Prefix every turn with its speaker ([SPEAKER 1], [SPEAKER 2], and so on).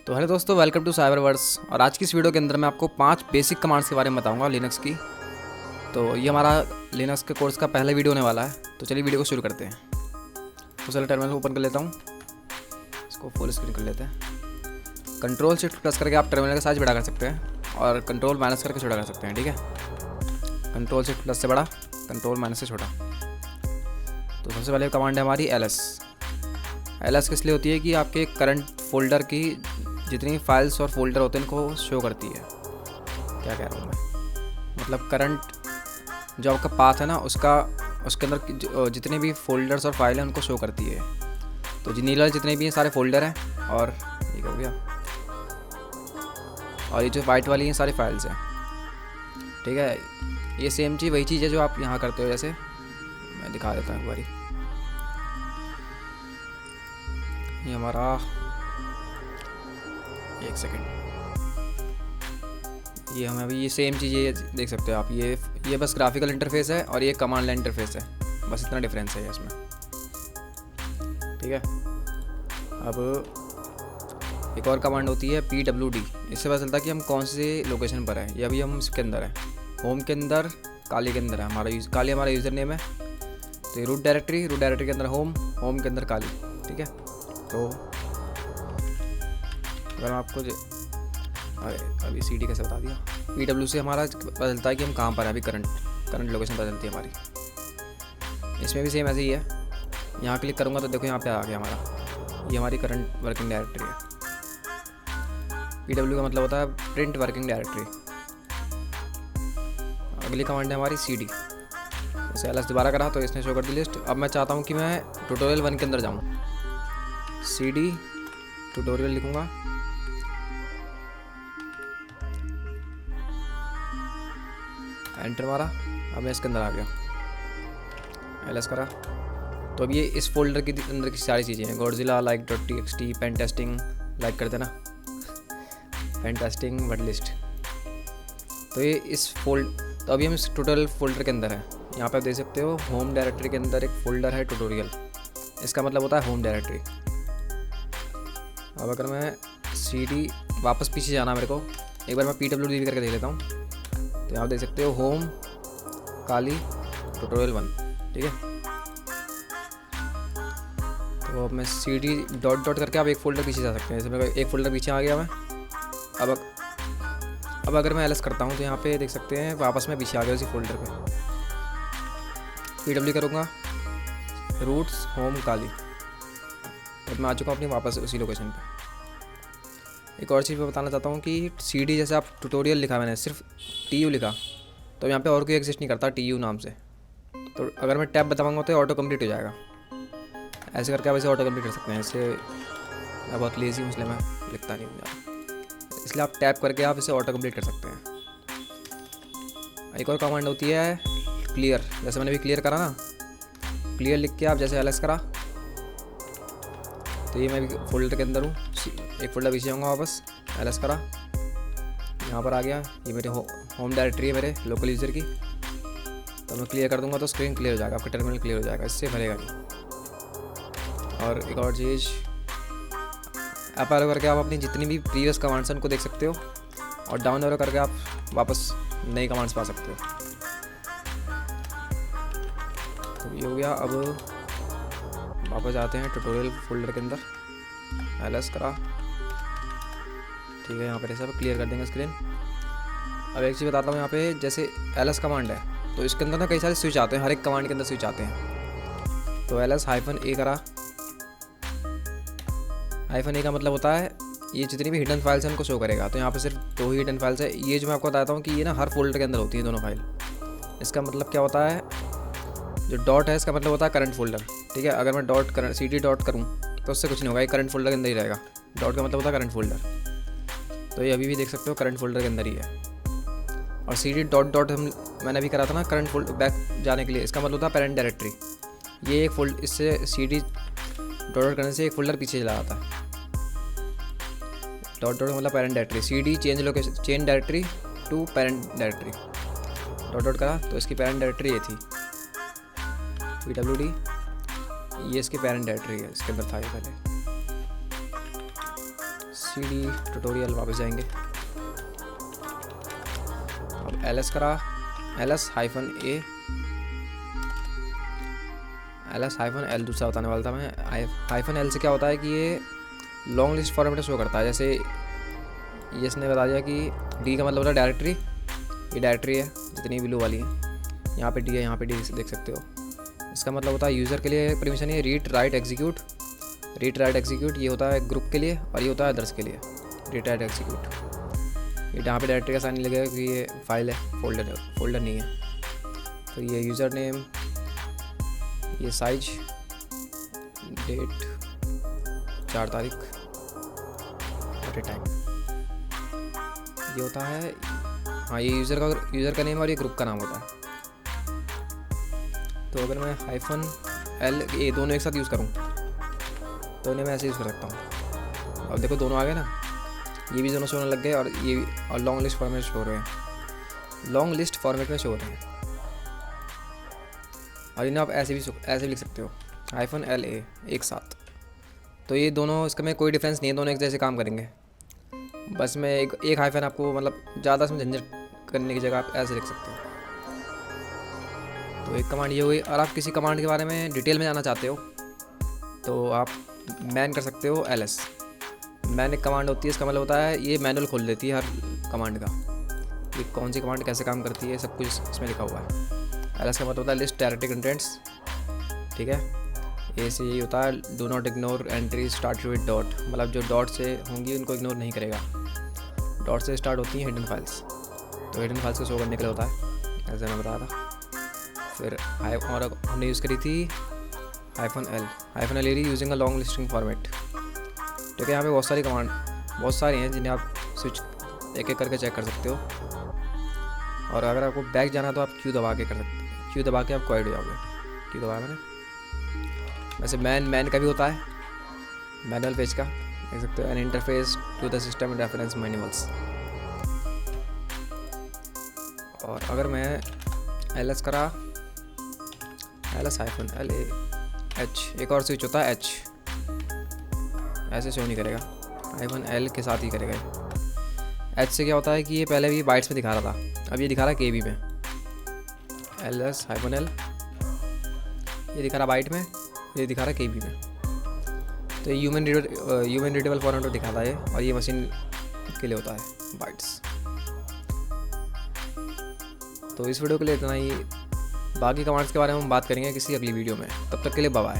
[SPEAKER 1] तो हेलो दोस्तों, welcome to साइबरवर्स। और आज की इस वीडियो के अंदर मैं आपको 5 बेसिक कमांड्स के बारे में बताऊंगा लिनक्स की। तो ये हमारा लिनक्स के कोर्स का पहला वीडियो होने वाला है। तो चलिए वीडियो को शुरू करते हैं। तो चलिए टर्मिनल को ओपन कर लेता हूँ, इसको फुल स्क्रीन कर लेते हैं। कंट्रोल शिफ्ट प्रेस करके आप टर्मिनल का साइज बड़ा कर सकते हैं और कंट्रोल माइनस करके छोटा कर सकते हैं। ठीक है, कंट्रोल शिफ्ट प्लस से बड़ा, कंट्रोल माइनस से छोटा। तो सबसे पहले कमांड है हमारी एल एस किस लिए होती है कि आपके करंट फोल्डर की जितनी फाइल्स और फोल्डर होते हैं इनको शो करती है। क्या कह रहा हूँ मैं, मतलब करंट जो आपका पाथ है ना उसके अंदर जितने भी फोल्डर्स और फाइल हैं उनको शो करती है। तो नीला जितने भी हैं सारे फोल्डर हैं और ये हो गया, और ये जो वाइट वाली हैं सारी फाइल्स हैं। ठीक है, ये सेम चीज़ वही चीज़ है जो आप यहाँ करते हो। जैसे मैं दिखा देता हूँ एक बारी। ये हमारा एक सेकेंड, ये हमें अभी ये सेम चीज़ें देख सकते हो आप। ये बस ग्राफिकल इंटरफेस है और ये कमांड लाइन इंटरफेस है, बस इतना डिफरेंस है इसमें। ठीक है, अब एक और कमांड होती है PWD। इससे पता चलता है कि हम कौन से लोकेशन पर हैं। ये अभी हम इसके अंदर हैं, होम के अंदर, काली के अंदर है हमारा काली हमारा यूज़र नेम है। तो ये रूट डायरेक्टरी के अंदर होम के अंदर काली। ठीक है, तो अगर मैं आपको अभी CD कैसे बता दिया, PW से हमारा पता चलता है कि हम कहाँ पर है अभी। करंट लोकेशन पता चलती है हमारी। इसमें भी सेम ऐसे ही है। यहाँ क्लिक करूँगा तो देखो यहाँ पे आ गया हमारा, ये हमारी करंट वर्किंग डायरेक्टरी है। PW का मतलब होता है प्रिंट वर्किंग डायरेक्टरी। अगली कमांड है हमारी CD। जैसे LS दोबारा करा तो इसने शो कर दी लिस्ट। अब मैं चाहता हूँ कि मैं ट्यूटोरियल 1 के अंदर जाऊँ। CD ट्यूटोरियल लिखूँगा, एंटर मारा। अब मैं इसके अंदर आ गया, LS करा तो अब ये इस फोल्डर के अंदर की सारी चीज़ें हैं। Godzilla, like.txt, pen testing, like कर देना, पेन टेस्टिंग, वर्ड लिस्ट। तो ये तो अभी हम इस ट्यूटोरियल फोल्डर के अंदर हैं। यहाँ पे आप देख सकते हो होम डायरेक्टरी के अंदर एक फ़ोल्डर है ट्यूटोरियल। इसका मतलब होता है होम डायरेक्टरी। अब अगर मैं CD वापस पीछे जाना मेरे को, एक बार मैं PWD करके देख लेता हूँ। तो यहाँ देख सकते हो होम काली ट्यूटोरियल 1। ठीक है, तो अब मैं CD डॉट करके आप एक फ़ोल्डर पीछे जा सकते हैं। जैसे मेरे को एक फ़ोल्डर पीछे आ गया मैं। अब अगर मैं LS करता हूँ तो यहाँ पे देख सकते हैं वापस मैं पीछे आ गया उसी फोल्डर पे। PW करूँगा, रूट्स होम काली, अब मैं आ चुका हूँ अपनी वापस उसी लोकेशन पे। एक और चीज़ मैं बताना चाहता हूँ कि CD जैसे आप ट्यूटोरियल लिखा मैंने सिर्फ TU लिखा, तो यहाँ पे और कोई एग्जिस्ट नहीं करता TU नाम से। तो अगर मैं टैब बताऊँगा तो ऑटो कंप्लीट हो जाएगा। ऐसे करके आप इसे ऑटो कंप्लीट कर सकते हैं। इससे मैं बहुत लेज़ी हूँ इसलिए मैं लिखता नहीं हूँ, इसलिए आप टैप करके आप इसे ऑटो कंप्लीट कर सकते हैं। एक और कमांड होती है क्लियर। जैसे मैंने भी क्लियर करा ना, क्लियर लिख के आप जैसे LS करा तो ये मैं भी फोल्डर के अंदर हूँ। एक फोल्डर पीछे जाऊँगा वापस, LS करा, यहाँ पर आ गया। ये मेरे होम डायरेक्टरी है मेरे लोकल यूज़र की। तो मैं क्लियर कर दूँगा तो स्क्रीन क्लियर हो जाएगा, आपका टर्मिनल क्लियर हो जाएगा, इससे भरेगा नहीं। और एक और चीज़, अप एरो करके आप अपनी जितनी भी प्रीवियस कमांड्स हैं उनको देख सकते हो, और डाउन एरो करके आप वापस नई कमांड्स पा सकते हो। तो ये हो गया। अब वापस आते हैं ट्यूटोरियल फोल्डर के अंदर, LS करा। ठीक है, यहाँ पर ये सब क्लियर कर देंगे स्क्रीन। अब एक चीज़ बताता हूँ, यहाँ पे जैसे LS कमांड है तो इसके अंदर ना कई सारे स्विच आते हैं, हर एक कमांड के अंदर स्विच आते हैं। तो LS-A करा। -A का मतलब होता है ये जितनी भी हिडन फाइल्स हैं उनको शो करेगा। तो यहाँ पे सिर्फ 2 ही हिडन फाइल्स है। ये जो मैं आपको बताता हूँ कि ये ना हर फोल्डर के अंदर होती है दोनों फाइल। इसका मतलब क्या होता है, जो डॉट है इसका मतलब होता है करंट फोल्डर। ठीक है, अगर मैं CD डॉट करूँ तो उससे कुछ नहीं होगा, ये करंट फोल्डर के अंदर ही रहेगा। डॉट का मतलब होता है करंट फोल्डर। तो ये अभी भी देख सकते हो करंट फोल्डर के अंदर ही है। और CD डॉट मैंने अभी करा था ना करंट फोल्डर बैक जाने के लिए, इसका मतलब होता है पेरेंट डायरेक्टरी। ये एक इससे CD डॉट करने से एक फोल्डर पीछे चला जाता है। डॉट मतलब parent directory. CD change directory to parent directory. Dot करा तो इसकी पेरेंट डायरेक्टरी ये थी PWD, ये इसकी पेरेंट डायरेक्टरी है, इसके अंदर था ये पहले। CD ट्यूटोरियल वापस जाएंगे। अब ls करा, ls-a, ls-l दूसरा बताने वाला था मैं। -l से क्या होता है कि ये लॉन्ग लिस्ट फॉर्मेट में शो करता है। जैसे ये इसने बता दिया कि डी का मतलब होता है डायरेक्टरी, ये डायरेक्टरी है जितनी ब्लू वाली है, यहाँ पे डी है, यहाँ पे डी देख सकते हो। इसका मतलब होता है यूज़र के लिए परमिशन है read write execute. Read write execute ये होता है ग्रुप के लिए और ये होता है अदर्स के लिए। रीड राइट एग्जीक्यूट ये यहाँ पे डायरेक्टरी का साइन नहीं लगेगा क्योंकि ये फाइल है, फोल्डर नहीं है। तो ये यूज़र नेम, ये साइज, डेट 4 तारीख और टाइम, ये होता है। हाँ, ये यूज़र का नेम और ये ग्रुप का नाम होता है। तो अगर मैं -l ये दोनों एक साथ यूज़ करूँ तो इन्हें मैं ऐसे यूज़ कर सकता हूँ। अब देखो दोनों आ गए ना, ये भी दोनों शो होने लग गए और ये भी, और लॉन्ग लिस्ट फॉर्मेट शो हो रहे हैं, लॉन्ग लिस्ट फॉर्मेट में शो हो रहे हैं। और इन्हें आप ऐसे भी लिख सकते हो -la एक साथ। तो ये दोनों, इसका में कोई डिफरेंस नहीं है, दोनों एक जैसे काम करेंगे। बस मैं एक हाइफन आपको मतलब ज़्यादा इसमें झंझट करने की जगह आप ऐसे लिख सकते हो। तो एक कमांड ये हुई। और आप किसी कमांड के बारे में डिटेल में जाना चाहते हो तो आप मैन कर सकते हो ls। मैन एक कमांड होती है, इसका मतलब होता है ये मैनुअल खोल देती है हर कमांड का, ये कौन सी कमांड कैसे काम करती है सब कुछ इसमें लिखा हुआ है। ls का मतलब होता है लिस्ट डायरेक्टरी कंटेंट्स, ठीक है। ए से यही होता है do not ignore entry start with dot, मतलब जो डॉट से होंगी उनको इग्नोर नहीं करेगा। डॉट से स्टार्ट होती हैं हिडन फाइल्स, तो हिडन फाइल्स को शो करने के लिए होता है, ऐसे मैं बताया था। फिर और हमने यूज़ करी थी -l using a long listing format, ठीक है। यहाँ पे बहुत सारी कमांड, बहुत सारी हैं जिन्हें आप स्विच एक एक करके चेक कर सकते हो। और अगर आपको बैक जाना तो आप Q दबा के कर सकते हो, Q दबा के आप क्वाइट हो जाओगे। Q दबाया मैंने। वैसे मैन का भी होता है, मैनुअल पेज का देख सकते हो, an interface to the system reference manuals. और अगर मैं ls करा ls-l-h, एक और स्विच होता है h, ऐसे शो नहीं करेगा, -l के साथ ही करेगा। h से क्या होता है कि ये पहले भी बाइट्स में दिखा रहा था, अब ये दिखा रहा है KB में। ls-l ये दिखा रहा बाइट में, ये दिखा रहा है KB में। तो ये ह्यूमन रीडेबल फॉर्मेट में दिखाता है और ये मशीन के लिए होता है बाइट्स। तो इस वीडियो के लिए इतना ही, बाकी कमांड्स के बारे में हम बात करेंगे किसी अगली वीडियो में। तब तक के लिए बाय बाय।